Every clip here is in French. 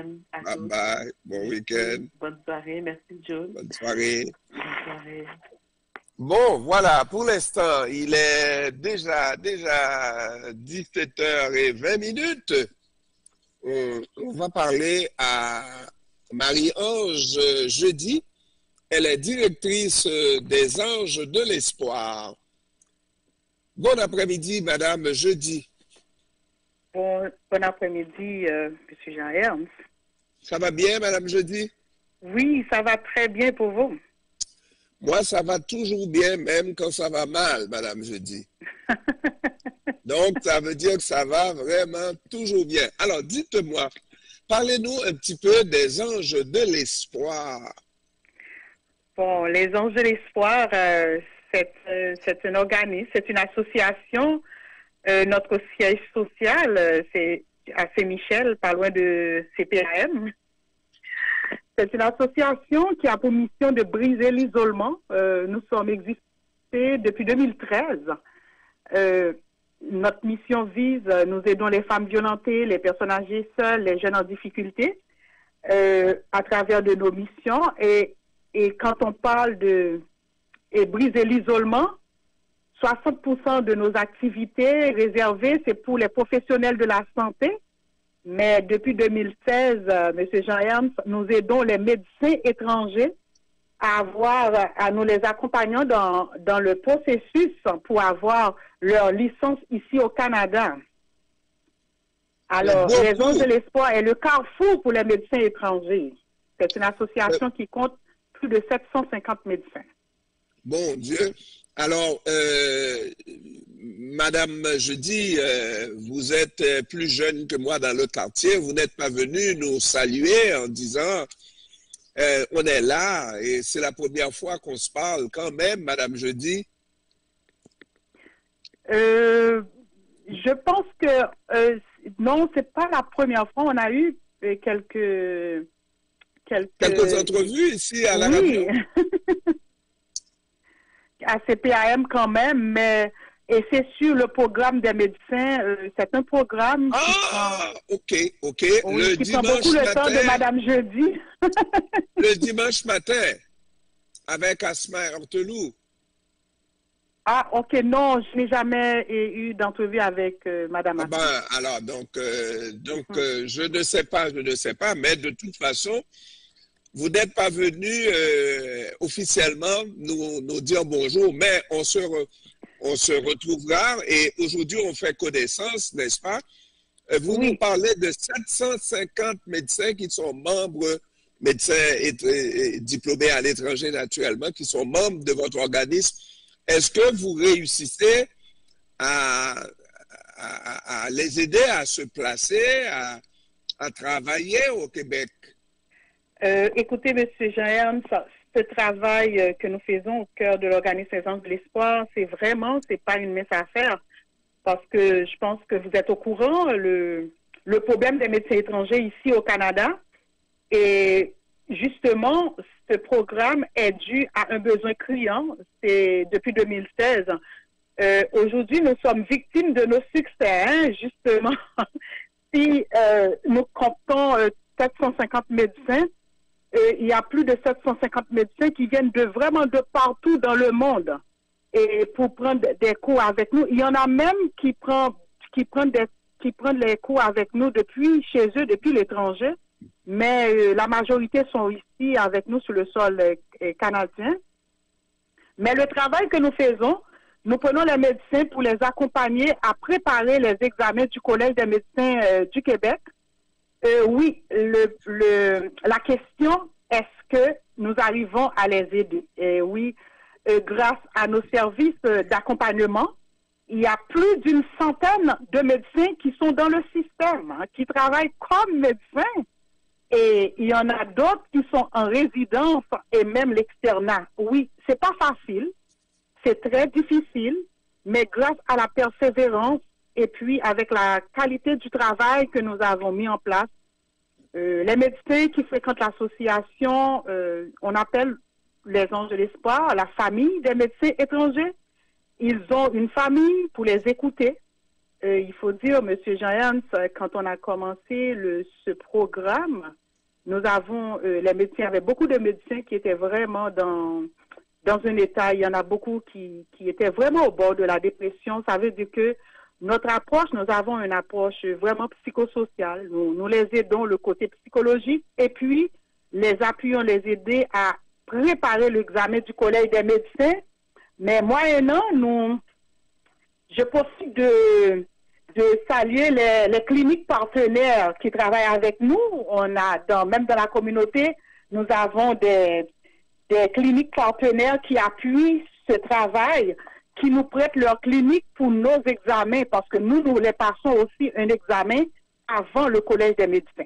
week-end à Bye tous. bye. Bon week-end. Bonne soirée. Merci, Joe. Bonne soirée. Bonne soirée. Bon, voilà, pour l'instant, il est déjà 17h20. On va parler à Marie-Ange Jeudi. Elle est directrice des Anges de l'Espoir. Bon après-midi, Madame Jeudi. Bon après-midi, Monsieur Jean-Ernst. Ça va bien, Madame Jeudi? Oui, ça va très bien pour vous. Moi, ça va toujours bien, même quand ça va mal, Madame Jeudi. Donc, ça veut dire que ça va vraiment toujours bien. Alors, dites-moi, parlez-nous un petit peu des Anges de l'Espoir. Bon, les Anges de l'Espoir, c'est un organisme, c'est une association. Notre siège social, c'est à Saint-Michel, pas loin de CPAM. C'est une association qui a pour mission de briser l'isolement. Nous sommes existés depuis 2013. Notre mission vise, nous aidons les femmes violentées, les personnes âgées seules, les jeunes en difficulté à travers de nos missions. Et quand on parle de briser l'isolement, 60% de nos activités réservées, c'est pour les professionnels de la santé. Mais depuis 2016, M. Jean-Ernst, nous aidons les médecins étrangers à nous les accompagnant dans le processus pour avoir leur licence ici au Canada. Alors, les Anges de l'Espoir est le carrefour pour les médecins étrangers. C'est une association qui compte plus de 750 médecins. Bon Dieu. Alors, Madame Jeudi, vous êtes plus jeune que moi dans le quartier. Vous n'êtes pas venue nous saluer en disant on est là et c'est la première fois qu'on se parle quand même, Madame Jeudi. Je pense que non, c'est pas la première fois. On a eu quelques entrevues ici à la radio. À CPAM quand même, et c'est sur le programme des médecins. C'est un programme OK. Oui, qui prend beaucoup le temps de Madame Jeudi. Le dimanche matin, avec Asma Hortelou. Ah, OK, non, je n'ai jamais eu d'entrevue avec Madame Asma. Alors, je ne sais pas, mais de toute façon, vous n'êtes pas venu officiellement nous dire bonjour, mais on se retrouvera et aujourd'hui on fait connaissance, n'est-ce pas? Vous nous parlez de 750 médecins qui sont membres, médecins diplômés à l'étranger naturellement, qui sont membres de votre organisme. Est-ce que vous réussissez à les aider à se placer, à travailler au Québec? Écoutez, M. Jean-Ernst, ce travail que nous faisons au cœur de l'organisme des Anges de l'Espoir, c'est pas une mince affaire, parce que je pense que vous êtes au courant, le problème des médecins étrangers ici au Canada, et justement, ce programme est dû à un besoin criant, c'est depuis 2016. Aujourd'hui, nous sommes victimes de nos succès, hein, justement. Si nous comptons 750 médecins, il y a plus de 750 médecins qui viennent vraiment de partout dans le monde et pour prendre des cours avec nous. Il y en a même qui prennent les cours avec nous depuis chez eux, depuis l'étranger, mais la majorité sont ici avec nous sur le sol canadien. Mais le travail que nous faisons, nous prenons les médecins pour les accompagner à préparer les examens du Collège des médecins du Québec. Oui, la question, est-ce que nous arrivons à les aider? Et oui, grâce à nos services d'accompagnement, il y a plus d'une centaine de médecins qui sont dans le système, hein, qui travaillent comme médecins. Et il y en a d'autres qui sont en résidence et même l'externat. Oui, c'est pas facile, c'est très difficile, mais grâce à la persévérance et puis avec la qualité du travail que nous avons mis en place, les médecins qui fréquentent l'association, on appelle les Anges de l'Espoir, la famille des médecins étrangers. Ils ont une famille pour les écouter. Il faut dire, Monsieur Jean-Ernst, quand on a commencé ce programme, nous avons, les médecins, il y avait beaucoup de médecins qui étaient vraiment dans un état, il y en a beaucoup qui étaient vraiment au bord de la dépression. Ça veut dire que notre approche, nous avons une approche vraiment psychosociale. Nous les aidons le côté psychologique et puis les appuyons, les aider à préparer l'examen du collège des médecins. Mais moyennant, je profite de saluer les cliniques partenaires qui travaillent avec nous. On a, même dans la communauté, nous avons des cliniques partenaires qui appuient ce travail, qui nous prêtent leurs cliniques pour nos examens, parce que nous les passons aussi un examen avant le collège des médecins.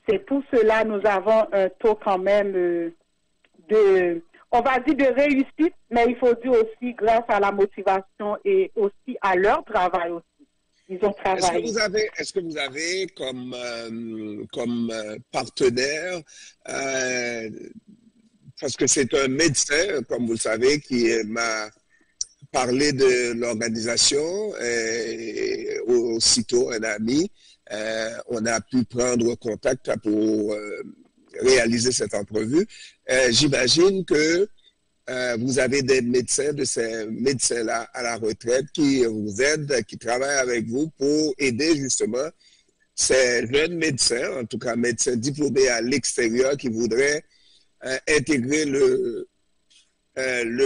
C'est pour cela que nous avons un taux quand même on va dire de réussite, mais il faut dire aussi grâce à la motivation et aussi à leur travail aussi. Ils ont travaillé. Est-ce que vous avez comme partenaire, parce que c'est un médecin, comme vous le savez, qui m'a parlé de l'organisation, et aussitôt un ami, on a pu prendre contact pour réaliser cette entrevue. J'imagine que vous avez des médecins, de ces médecins-là à la retraite qui vous aident, qui travaillent avec vous pour aider justement ces jeunes médecins, en tout cas médecins diplômés à l'extérieur qui voudraient intégrer le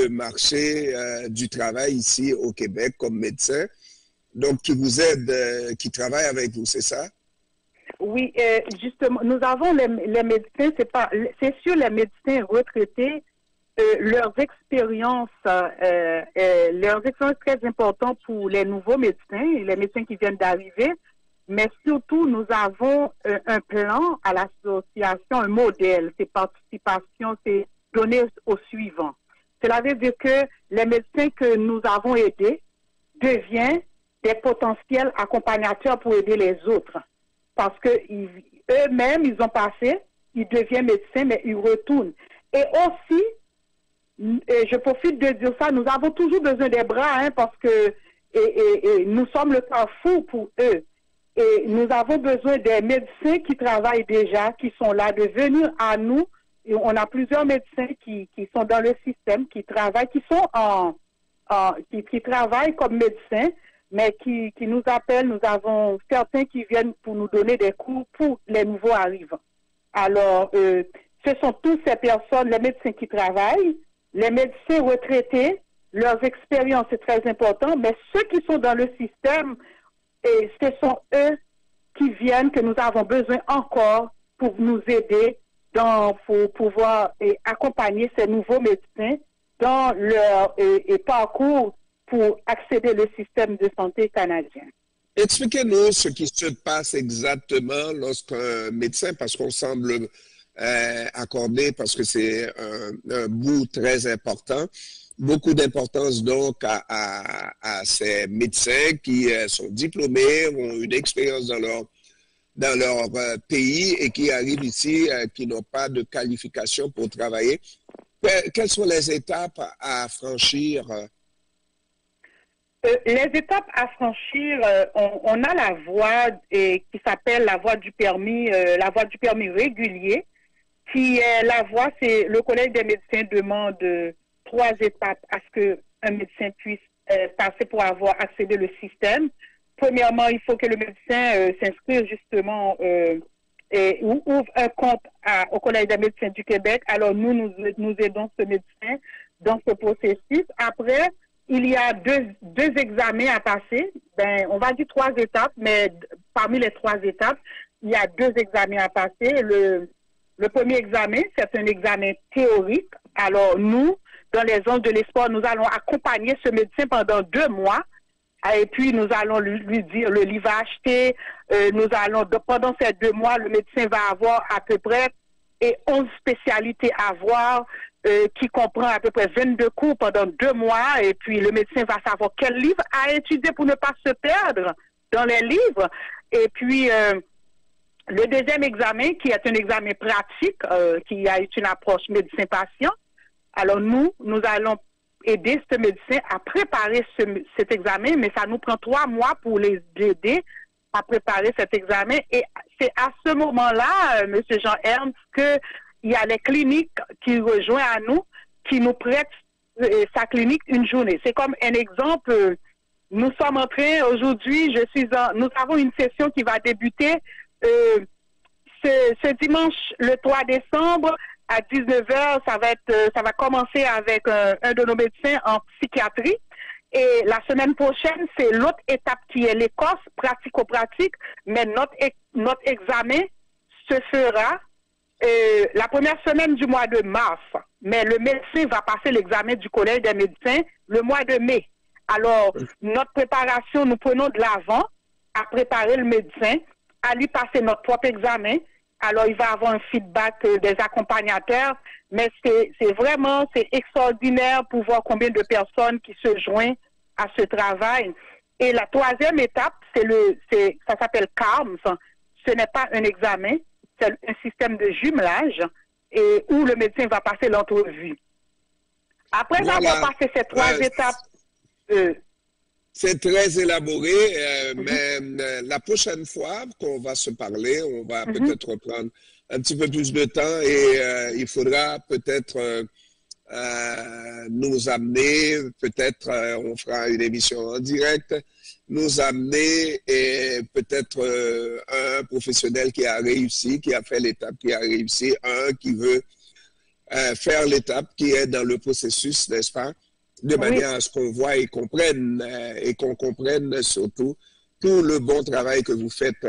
marché du travail ici au Québec comme médecins. Donc, qui vous aident, qui travaillent avec vous, c'est ça? Oui, justement, nous avons les médecins, c'est sûr les médecins retraités, leurs expériences très importantes pour les nouveaux médecins, les médecins qui viennent d'arriver, mais surtout nous avons un plan à l'association, un modèle, c'est participation, c'est donner au suivant. Cela veut dire que les médecins que nous avons aidés deviennent des potentiels accompagnateurs pour aider les autres. Parce que eux-mêmes, ils ont passé, ils deviennent médecins, mais ils retournent. Et aussi, je profite de dire ça, nous avons toujours besoin des bras, parce que nous sommes le carrefour pour eux. Et nous avons besoin des médecins qui travaillent déjà, qui sont là, de venir à nous. Et on a plusieurs médecins qui sont dans le système, qui travaillent, qui travaillent comme médecins, mais qui nous appellent. Nous avons certains qui viennent pour nous donner des cours pour les nouveaux arrivants. Alors, ce sont tous ces personnes, les médecins qui travaillent, les médecins retraités, leurs expériences, c'est très important, mais ceux qui sont dans le système, ce sont eux qui viennent, que nous avons besoin encore pour nous aider, pour pouvoir accompagner ces nouveaux médecins dans leur parcours pour accéder au système de santé canadien. Expliquez-nous ce qui se passe exactement lorsqu'un médecin, parce qu'on semble accorder, parce que c'est un bout très important, beaucoup d'importance donc à ces médecins qui sont diplômés, ont une expérience dans leur pays et qui arrivent ici, qui n'ont pas de qualification pour travailler. Quelles sont les étapes à franchir? Les étapes à franchir, on a la voie qui s'appelle la voie du permis régulier, qui est la voie, c'est le Collège des médecins demande 3 étapes à ce qu'un médecin puisse passer pour avoir accédé au système. Premièrement, il faut que le médecin s'inscrive justement ou ouvre un compte au Collège des médecins du Québec. Alors nous aidons ce médecin dans ce processus. Après, il y a deux examens à passer. On va dire 3 étapes, mais parmi les 3 étapes, il y a 2 examens à passer. Le premier examen, c'est un examen théorique. Alors nous, dans les zones de l'espoir, nous allons accompagner ce médecin pendant 2 mois. Et puis, nous allons lui dire le livre à acheter. Pendant ces 2 mois, le médecin va avoir à peu près 11 spécialités à voir, qui comprend à peu près 22 cours pendant 2 mois. Et puis, le médecin va savoir quel livre à étudier pour ne pas se perdre dans les livres. Et puis, le deuxième examen, qui est un examen pratique, qui a une approche médecin-patient. Alors, nous allons aider ce médecin à préparer cet examen, mais ça nous prend 3 mois pour les aider à préparer cet examen. Et c'est à ce moment-là, M. Jean-Ernst, qu'il y a les cliniques qui rejoignent à nous, qui nous prêtent sa clinique une journée. C'est comme un exemple. Nous sommes en train, aujourd'hui, nous avons une session qui va débuter ce dimanche, le 3 décembre, à 19h. Ça va commencer avec un de nos médecins en psychiatrie. Et la semaine prochaine, c'est l'autre étape qui est l'Écosse, pratico-pratique. Mais notre examen se fera la première semaine du mois de mars. Mais le médecin va passer l'examen du collège des médecins le mois de mai. Alors, notre préparation, nous prenons de l'avant à préparer le médecin, à lui passer notre propre examen. Alors, il va avoir un feedback des accompagnateurs. Mais c'est extraordinaire pour voir combien de personnes qui se joignent à ce travail. Et la troisième étape, ça s'appelle CARMS. Ce n'est pas un examen, c'est un système de jumelage et où le médecin va passer l'entrevue. Après avoir passé ces 3 étapes, c'est très élaboré, mais la prochaine fois qu'on va se parler, on va peut-être reprendre un petit peu plus de temps et il faudra peut-être nous amener, peut-être on fera une émission en direct, nous amener et peut-être un professionnel qui a réussi, qui a fait l'étape, qui a réussi, un qui veut faire l'étape, qui est dans le processus, n'est-ce pas? De manière à ce qu'on voit et comprenne, et qu'on comprenne surtout tout le bon travail que vous faites.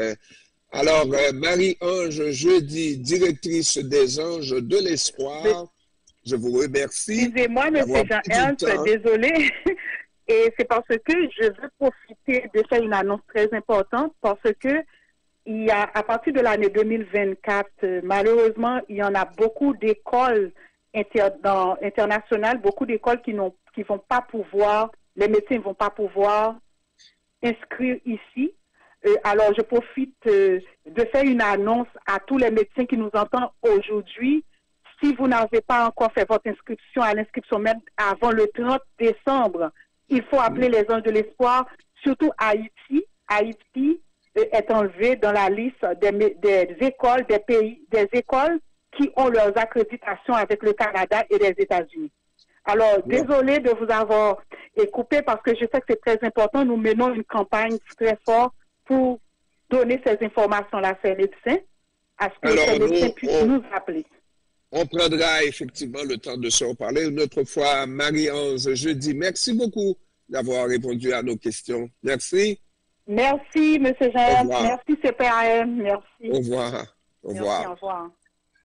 Alors, Marie-Ange Jeudi, directrice des Anges de l'Espoir, je vous remercie. Excusez-moi, M. Jean-Ernst, désolé. Et c'est parce que je veux profiter de faire une annonce très importante, parce que à partir de l'année 2024, malheureusement, il y en a beaucoup d'écoles internationales, beaucoup d'écoles qui vont pas pouvoir, les médecins ne vont pas pouvoir inscrire ici. Alors, je profite de faire une annonce à tous les médecins qui nous entendent aujourd'hui. Si vous n'avez pas encore fait votre inscription à l'inscription même avant le 30 décembre, il faut appeler les Anges de l'Espoir, surtout Haïti. Haïti est enlevé dans la liste des écoles, des écoles qui ont leurs accréditations avec le Canada et les États-Unis. Alors, désolé de vous avoir coupé parce que je sais que c'est très important. Nous menons une campagne très forte pour donner ces informations-là à ces médecins, à ce que ces médecins puissent nous appeler. On prendra effectivement le temps de se reparler une autre fois. Marie-Ange Jeudi, merci beaucoup d'avoir répondu à nos questions. Merci. Merci, M. Jean. Merci, CPAM. Merci. Au revoir. Au revoir. Merci, au revoir.